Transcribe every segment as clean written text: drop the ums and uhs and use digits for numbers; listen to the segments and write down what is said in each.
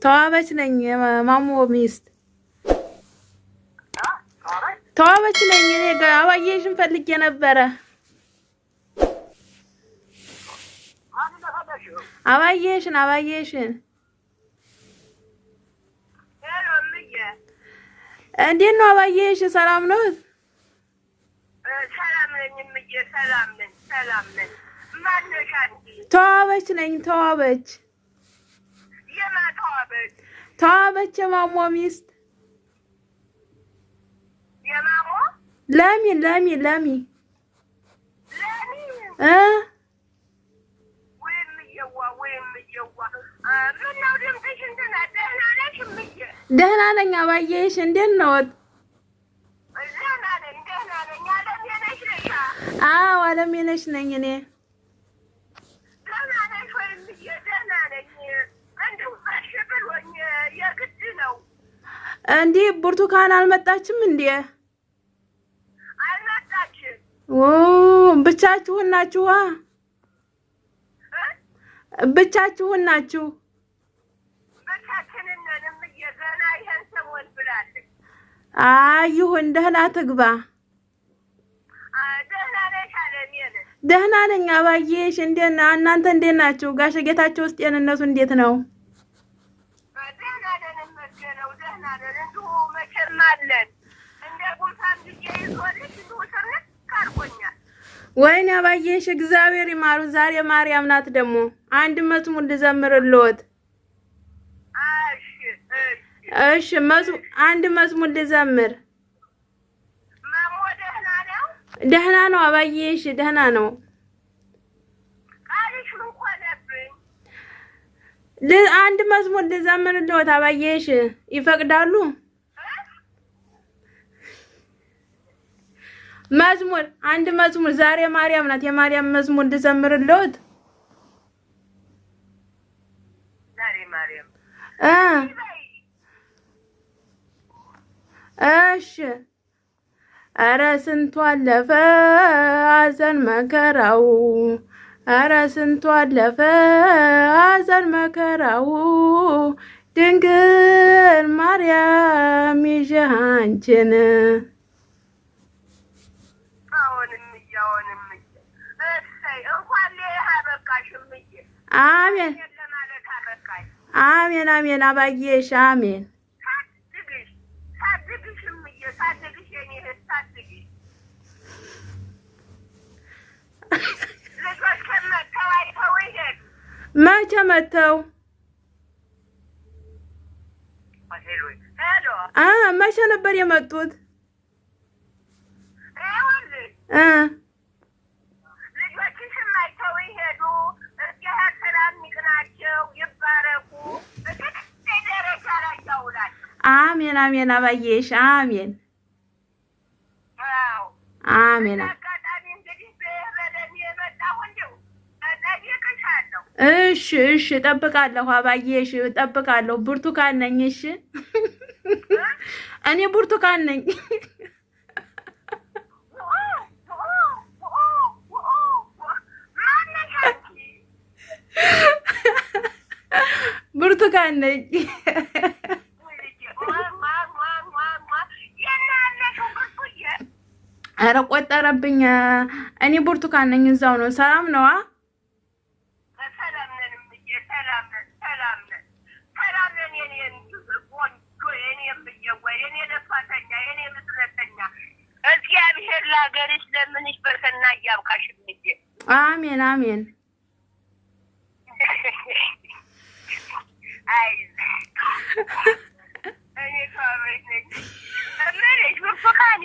ተዋበች ነኝ ማሞ ሚስት ተዋበች ነኝ። እኔ ጋር አባዬሽን ፈልጌ ነበረ። አባዬሽን እንዴት ነው አባዬሽ? ሰላም ነው? ሰላም ነኝ እምዬ፣ ሰላም ነኝ። ማነሽ አንቺ? ተዋበች ነኝ። ተዋበች? የማን ተዋበች? ተዋበች የማሞ ሚስት። የማሞ? ለሚ ወይም እየዋ ምነው ድምፅሽ እንትን ደህና ነሽ እምዬ? ደህና ነኝ አባዬሽ እንዴት ነው? ደህና ነኝ። አለምዬ ነሽ ነሻ? አዎ አለምዬ ነሽ ነኝ እኔ። ደህና ነሽ ወይ እምዬ? ደህና ነኝ። እንደው እሺ ብሎኝ የግድ ነው። እንዴ ብርቱካን አልመጣችም እንዴ? አልመጣችም። ብቻችሁን ናችሁ? ብቻችሁን ናችሁ? ብቻችንን ነን እምዬ። ገና ይሄን ሰሞን ብላለች። ይሁን ደህና ትግባ። ደህና ነሽ አለምዬ? ደህና ነኝ አባዬሽ። እናንተ እንዴት ናችሁ? ጋሽ ጌታቸው ውስጥ ጤንነቱ እንዴት ነው? ደህና ነን እመስገነው። ደህና ነን። እንዲሁ መቼም አለን እንደ ጉንፋን ብዬ ይዞልሽ እንዲሁ ስርት ካርጎኛል። ወይኔ አባዬሽ እግዚአብሔር ይማሩ። ዛሬ ማርያም ናት ደግሞ አንድ መዝሙር ልዘምርልዎት። እሺ አንድ መዝሙር ልዘምር። ማሞ ደህና ነው? ደህና ነው አባዬሽ ደህና ነው። ቃልሽ ምን ሆነብኝ? አንድ መዝሙር ልዘምርልዎት አባዬሽ ይፈቅዳሉ? አንድ መዝሙር ዛሬ ማርያም ናት። የማርያም መዝሙር ልዘምርልዎት? ዛሬ ማርያም እሺ። ኧረ ስንቱ አለፈ ሐዘን መከራው፣ ኧረ ስንቱ አለፈ ሐዘን መከራው፣ ድንግል ማርያም ይዤህ አንቺን። አሜን አሜን አሜን አባዬሽ አሜን። ሳድግሽ እምዬ ሳድግሽ የኔ እህት ሳድግሽ። ልጆች ከመተው አይተው ይሄዱ። መቼ መተው? ሄሎ መቼ ነበር የመጡት? ይኸውልሽ ልጆችሽም አይተው ይሄዱ። እግዚአብሔር ሰላም ይቅናቸው፣ ይባረኩ፣ ደረጃ ላይ ያውላቸው። አሜን አሜን አባዬሽ አሜን አሜን። አጋጣሚ እንግዲህ በረደን የመጣሁ እንደው እጠይቅሻለሁ። እሺ እጠብቃለሁ አባዬሽ እጠብቃለሁ። ብርቱካን ነኝ። እሺ እኔ ብርቱካን ነኝ። ብርቱካን ነኝ። ኧረ ቆጠረብኝ። እኔ ብርቱካን ነኝ። እዛው ነው። ሰላም ነዋ? ሰላም ነን እምዬ፣ ሰላም ነን። የኔ ቆንጆ፣ የኔ እምዬ፣ የኔ ለፋተኛ፣ የኔ ምስለተኛ፣ እግዚአብሔር ለሀገርሽ ለምንሽ በርከና እያብቃሽ እምዬ። አሜን አሜን። እኔ ተዋበች ነኝ እምልሽ ብርቱካኔ።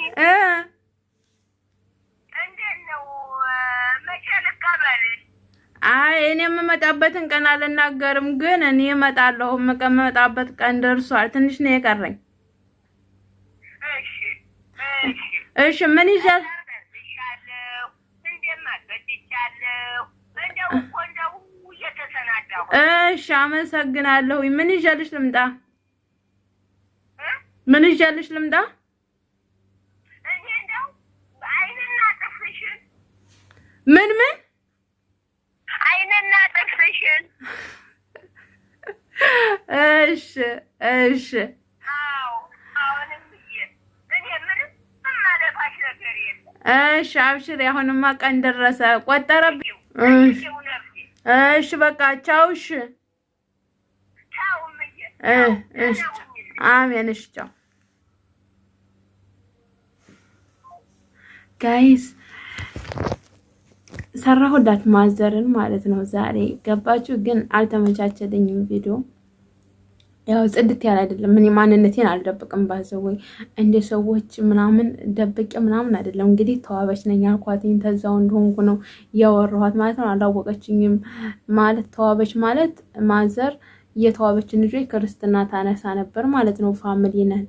እንዴት ነው? መቼ ልቀበልሽ? እኔ የምመጣበትን ቀን አልናገርም፣ ግን እኔ እመጣለሁ። የምመጣበት ቀን ደርሷል። ትንሽ ነው የቀረኝ። እሺ ምን ይሻል? እሺ አመሰግናለሁ። ምን ይዤልሽ ልምጣ? ምን ይዤልሽ ልምጣ? ምን አይንና ጥርስሽን እሺ እሺ እሺ አብሽሪ። አሁንማ ቀን ደረሰ ቆጠረብኝ። እሺ በቃ ቻው። እሺ እሺ አሜን። እሺ ቻው ጋይስ። ሰራሁላት ማዘርን ማለት ነው ዛሬ ገባችሁ። ግን አልተመቻቸልኝም ቪዲዮ ያው ጽድት ያለ አይደለም። እኔ ማንነቴን አልደብቅም ባዘወይ እንደ ሰዎች ምናምን ደብቄ ምናምን አይደለም። እንግዲህ ተዋበች ነኝ አልኳትኝ ተዛው እንደሆንኩ ነው ያወራኋት ማለት ነው። አላወቀችኝም ማለት ተዋበች ማለት ማዘር የተዋበችን ልጅ ክርስትና ታነሳ ነበር ማለት ነው። ፋሚሊ ነን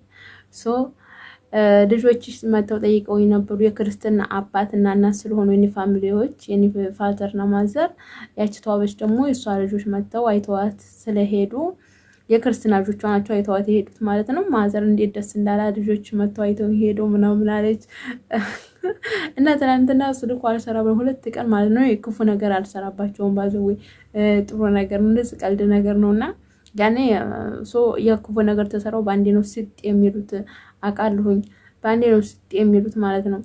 ሶ ልጆችሽ መተው ጠይቀው የነበሩ የክርስትና አባትና እናት ስለሆኑ የኔ ፋሚሊዎች የኔ ፋዘርና ማዘር ያቺ ተዋበች ደግሞ የሷ ልጆች መተው አይተዋት ስለሄዱ የክርስትና ልጆቿ ናቸው አይተዋት የሄዱት ማለት ነው። ማዘር እንዴት ደስ እንዳላ ልጆች መተው አይተው ሄዶ ምናምን አለች እና ትናንትና ስልኩ አልሰራ ብሎ 2 ቀን ማለት ነው። የክፉ ነገር አልሰራባቸውም ባዘው ጥሩ ነገር እንደዚህ ቀልድ ነገር ነውና ያኔ የክፉ ነገር ተሰራው ባንዴ ነው ስጥ የሚሉት አቃልሁኝ ባንዴ ነው ስጥ የሚሉት ማለት ነው።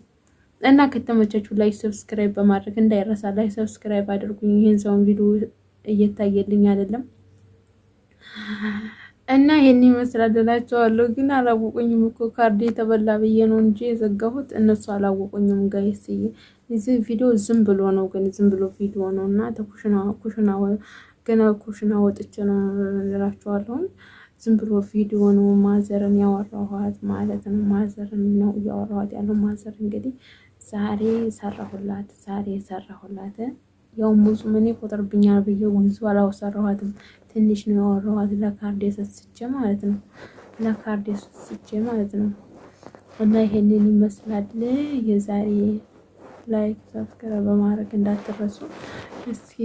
እና ከተመቻችሁ ላይ ሰብስክራይብ በማድረግ እንዳይረሳ ላይ ሰብስክራይብ አድርጉኝ። ይሄን ሰው ቪዲዮ እየታየልኝ አይደለም እና ይሄን ይመስላልላችኋለሁ። ግን አላወቁኝም እኮ ካርድ የተበላ ብዬ ነው እንጂ የዘጋሁት እነሱ አላወቁኝም ጋይስ። እዚህ ቪዲዮ ዝም ብሎ ነው ግን ዝም ብሎ ቪዲዮ ነውና ኩሽና ወጥቼ ነው እላችኋለሁ። ዝም ብሎ ቪዲዮ ነው። ማዘርን ያወራኋት ማለት ነው። ማዘርን ነው ያወራኋት ያለው ማዘር እንግዲህ ዛሬ ሰራሁላት። ያው ሙዙ ምን ይቆጥርብኛል ብዬ ወንዙ አላወሰራኋትም። ትንሽ ነው ያወራኋት ለካርድ ሰስቼ ማለት ነው። እና ይሄንን ይመስላል የዛሬ ላይክ ሰብስክራይብ በማድረግ እንዳትረሱ። እስኪ